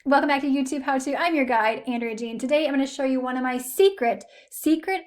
Welcome back to YouTube How To. I'm your guide, Andrea Jean. Today I'm going to show you one of my secret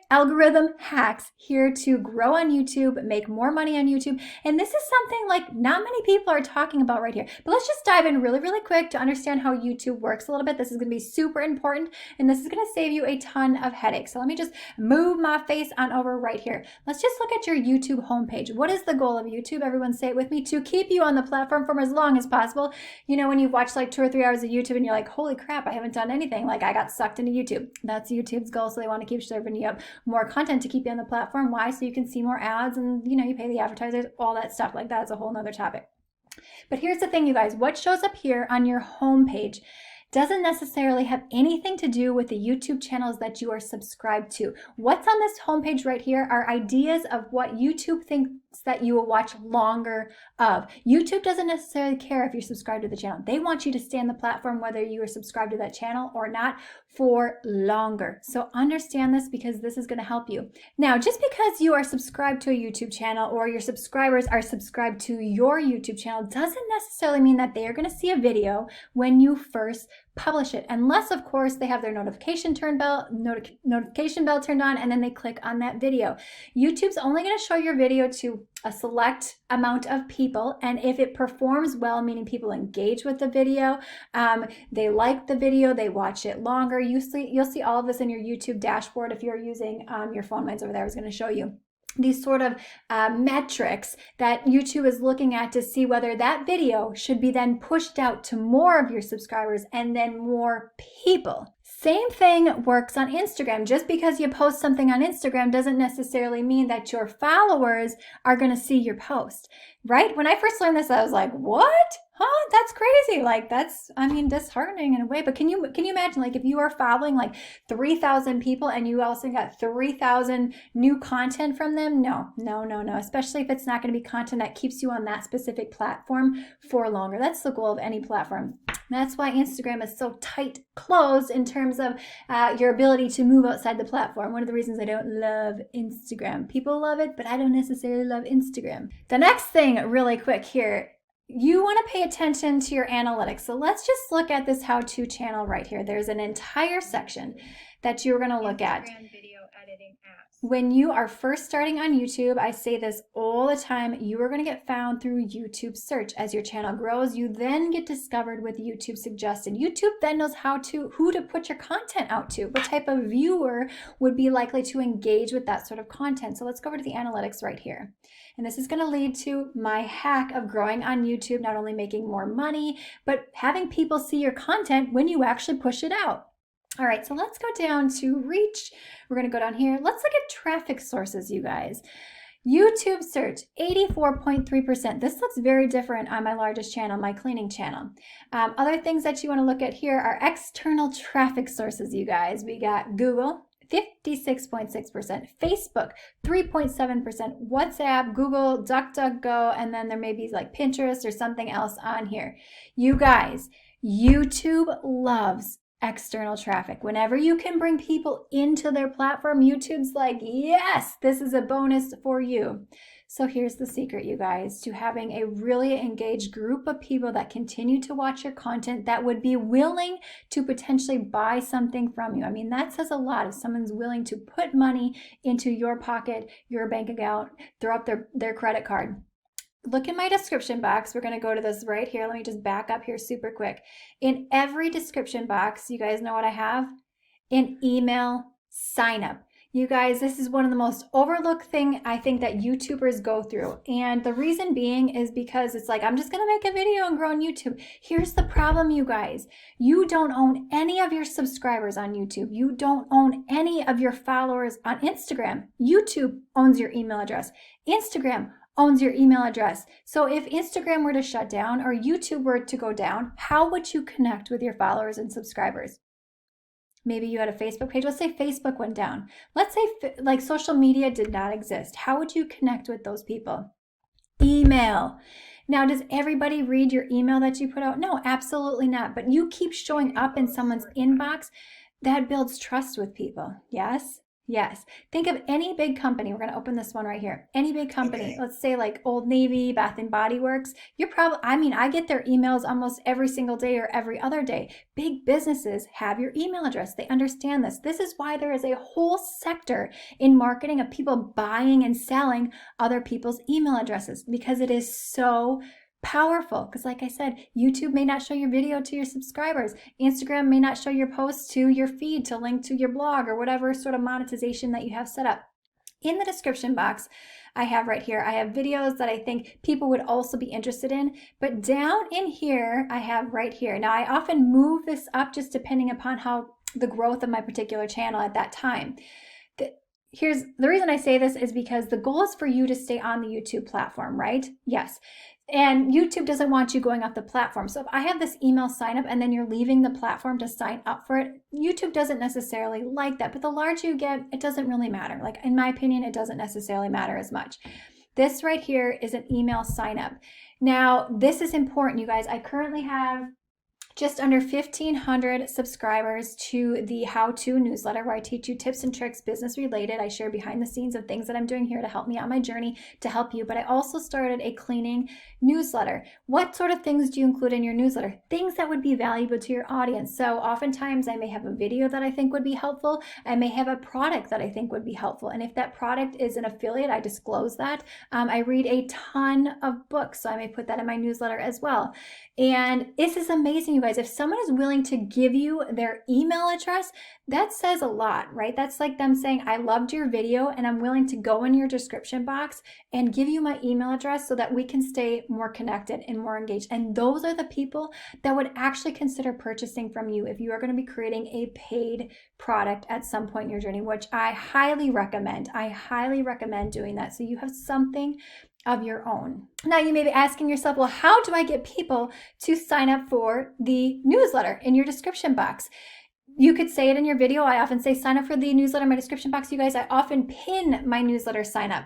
algorithm hacks here to grow on YouTube, make more money on YouTube. And this is something like not many people are talking about right here. But let's just dive in really quick to understand how YouTube works a little bit. This is going to be super important and this is going to save you a ton of headaches. So let me just move my face on over right here. Let's just look at your YouTube homepage. What is the goal of YouTube? Everyone say it with me. To keep you on the platform for as long as possible. You know, when you watch like 2 or 3 hours of YouTube and you're like, holy crap, I haven't done anything. Like I got sucked into YouTube. That's YouTube's goal. So they want to keep serving you up more content to keep you on the platform. Why? So you can see more ads and, you know, you pay the advertisers, all that stuff. Like that's a whole nother topic. But here's the thing, you guys, what shows up here on your homepage doesn't necessarily have anything to do with the YouTube channels that you are subscribed to. What's on this homepage right here are ideas of what YouTube thinks that you will watch longer of. YouTube doesn't necessarily care if you're subscribed to the channel. They want you to stay on the platform whether you are subscribed to that channel or not for longer. So understand this because this is going to help you. Now, just because you are subscribed to a YouTube channel or your subscribers are subscribed to your YouTube channel doesn't necessarily mean that they are going to see a video when you first publish it, unless of course they have their notification bell turned on and then they click on that video. YouTube's only going to show your video to a select amount of people, and if it performs well, meaning people engage with the video, they like the video, they watch it longer, you'll see all of this in your YouTube dashboard if you're using your phone. Mine's over there. I was going to show you these sort of metrics that YouTube is looking at to see whether that video should be then pushed out to more of your subscribers and then more people. Same thing works on Instagram. Just because you post something on Instagram doesn't necessarily mean that your followers are going to see your post, right? When I first learned this, I was like, what? Huh? That's crazy. Like that's, I mean, disheartening in a way, but can you imagine like if you are following like 3,000 people and you also got 3,000 new content from them? No, especially if it's not going to be content that keeps you on that specific platform for longer. That's the goal of any platform. That's why Instagram is so tight closed in terms of your ability to move outside the platform. One of the reasons I don't love Instagram. People love it, but I don't necessarily love Instagram. The next thing really quick here, you want to pay attention to your analytics. So let's just look at this how-to channel right here. There's an entire section that you're going to look at. Video editing apps. When you are first starting on YouTube, I say this all the time, you are going to get found through YouTube search. As your channel grows, you then get discovered with YouTube suggested. YouTube then knows who to put your content out to. What type of viewer would be likely to engage with that sort of content? So let's go over to the analytics right here. And this is going to lead to my hack of growing on YouTube, not only making more money, but having people see your content when you actually push it out. All right, so let's go down to reach. We're going to go down here. Let's look at traffic sources, you guys. YouTube search, 84.3%. This looks very different on my largest channel, my cleaning channel. Other things that you want to look at here are external traffic sources, you guys. We got Google, 56.6%, Facebook, 3.7%, WhatsApp, Google, DuckDuckGo, and then there may be like Pinterest or something else on here. You guys, YouTube loves external traffic. Whenever you can bring people into their platform, YouTube's like, yes, this is a bonus for you. So here's the secret, you guys, to having a really engaged group of people that continue to watch your content that would be willing to potentially buy something from you. I mean, that says a lot if someone's willing to put money into your pocket, your bank account, throw up their credit card. Look in my description box. We're going to go to this right here. Let me just back up here super quick. In every description box, you guys know what I have? An email sign up. You guys, this is one of the most overlooked thing I think that YouTubers go through. And the reason being is because it's like, I'm just going to make a video and grow on YouTube. Here's the problem, you guys. You don't own any of your subscribers on YouTube. You don't own any of your followers on Instagram. YouTube owns your email address. Instagram owns your email address. So if Instagram were to shut down or YouTube were to go down, how would you connect with your followers and subscribers? Maybe you had a Facebook page. Let's say Facebook went down. Let's say like social media did not exist. How would you connect with those people? Email. Now, does everybody read your email that you put out? No, absolutely not. But you keep showing up in someone's inbox. That builds trust with people. Yes? Yes. Think of any big company. We're going to open this one right here. Any big company, let's say like Old Navy, Bath and Body Works. You're probably, I get their emails almost every single day or every other day. Big businesses have your email address. They understand this. This is why there is a whole sector in marketing of people buying and selling other people's email addresses, because it is so powerful. Because like I said, YouTube may not show your video to your subscribers. Instagram may not show your posts to your feed to link to your blog or whatever sort of monetization that you have set up. In the description box, I have right here, I have videos that I think people would also be interested in, but down in here, I have right here. Now I often move this up just depending upon how the growth of my particular channel at that time. Here's the reason I say this is because the goal is for you to stay on the YouTube platform, right? Yes. And YouTube doesn't want you going off the platform. So if I have this email sign up and then you're leaving the platform to sign up for it, YouTube doesn't necessarily like that. But the larger you get, it doesn't really matter. Like in my opinion, it doesn't necessarily matter as much. This right here is an email sign up. Now, this is important, you guys. I currently have just under 1,500 subscribers to the how-to newsletter where I teach you tips and tricks business related. I share behind the scenes of things that I'm doing here to help me on my journey to help you. But I also started a cleaning newsletter. What sort of things do you include in your newsletter? Things that would be valuable to your audience. So oftentimes I may have a video that I think would be helpful. I may have a product that I think would be helpful. And if that product is an affiliate, I disclose that. I read a ton of books, so I may put that in my newsletter as well. And this is amazing, you guys. If someone is willing to give you their email address, that says a lot, right? That's like them saying, I loved your video and I'm willing to go in your description box and give you my email address so that we can stay more connected and more engaged. And those are the people that would actually consider purchasing from you if you are going to be creating a paid product at some point in your journey, which I highly recommend. I highly recommend doing that so you have something of your own. Now you may be asking yourself, well, how do I get people to sign up for the newsletter in your description box? You could say it in your video. I often say sign up for the newsletter in my description box. You guys, I often pin my newsletter sign up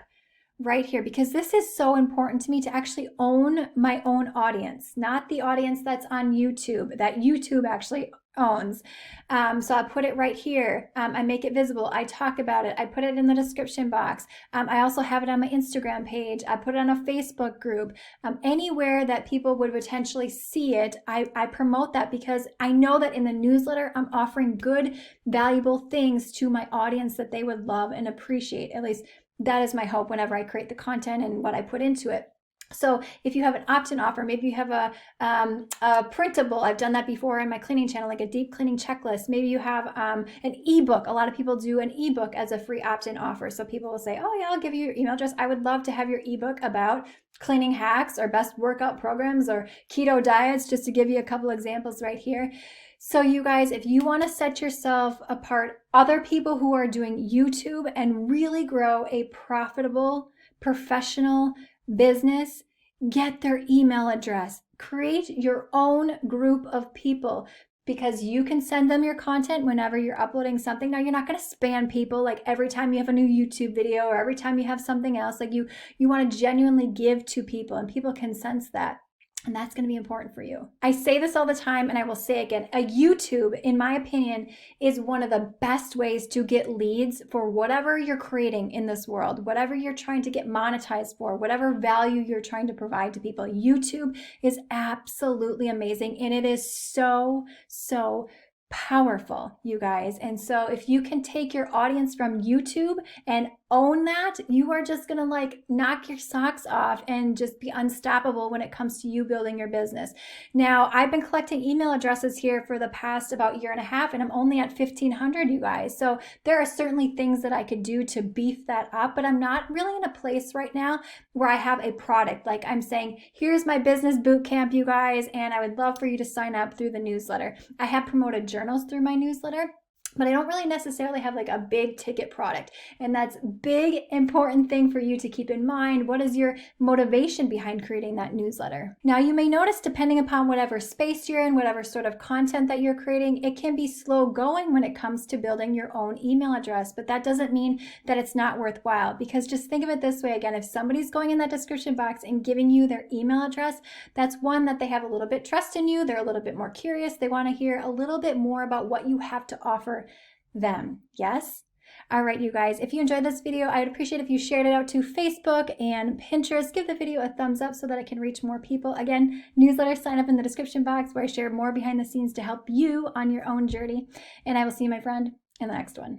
right here because this is so important to me to actually own my own audience, not the audience that's on YouTube, that YouTube actually owns. So I put it right here. I make it visible. I talk about it. I put it in the description box. I also have it on my Instagram page. I put it on a Facebook group. Anywhere that people would potentially see it, I promote that because I know that in the newsletter, I'm offering good, valuable things to my audience that they would love and appreciate. At least that is my hope whenever I create the content and what I put into it. So if you have an opt-in offer, maybe you have a printable, I've done that before in my cleaning channel, like a deep cleaning checklist. Maybe you have an ebook. A lot of people do an ebook as a free opt-in offer. So people will say, oh yeah, I'll give you your email address. I would love to have your ebook about cleaning hacks or best workout programs or keto diets, just to give you a couple examples right here. So you guys, if you want to set yourself apart, other people who are doing YouTube and really grow a profitable, professional business, get their email address. Create your own group of people because you can send them your content whenever you're uploading something. Now, you're not going to spam people like every time you have a new YouTube video or every time you have something else. Like you want to genuinely give to people, and people can sense that. And that's going to be important for you. I say this all the time, and I will say again, a YouTube, in my opinion, is one of the best ways to get leads for whatever you're creating in this world, whatever you're trying to get monetized for, whatever value you're trying to provide to people. YouTube is absolutely amazing, and it is so powerful, you guys. And so if you can take your audience from YouTube and own that, you are just gonna like knock your socks off and just be unstoppable when it comes to you building your business. Now, I've been collecting email addresses here for the past about year and a half, and I'm only at 1,500, you guys. So there are certainly things that I could do to beef that up, but I'm not really in a place right now where I have a product. Like I'm saying, here's my business boot camp, you guys, and I would love for you to sign up through the newsletter. I have promoted journals through my newsletter, but I don't really necessarily have like a big ticket product. And that's big, important thing for you to keep in mind. What is your motivation behind creating that newsletter? Now, you may notice, depending upon whatever space you're in, whatever sort of content that you're creating, it can be slow going when it comes to building your own email address, but that doesn't mean that it's not worthwhile, because just think of it this way. Again, if somebody's going in that description box and giving you their email address, that's one, that they have a little bit trust in you. They're a little bit more curious. They want to hear a little bit more about what you have to offer them. Yes? All right, you guys, if you enjoyed this video, I'd appreciate if you shared it out to Facebook and Pinterest. Give the video a thumbs up so that it can reach more people. Again, newsletter sign up in the description box where I share more behind the scenes to help you on your own journey. And I will see you, my friend, in the next one.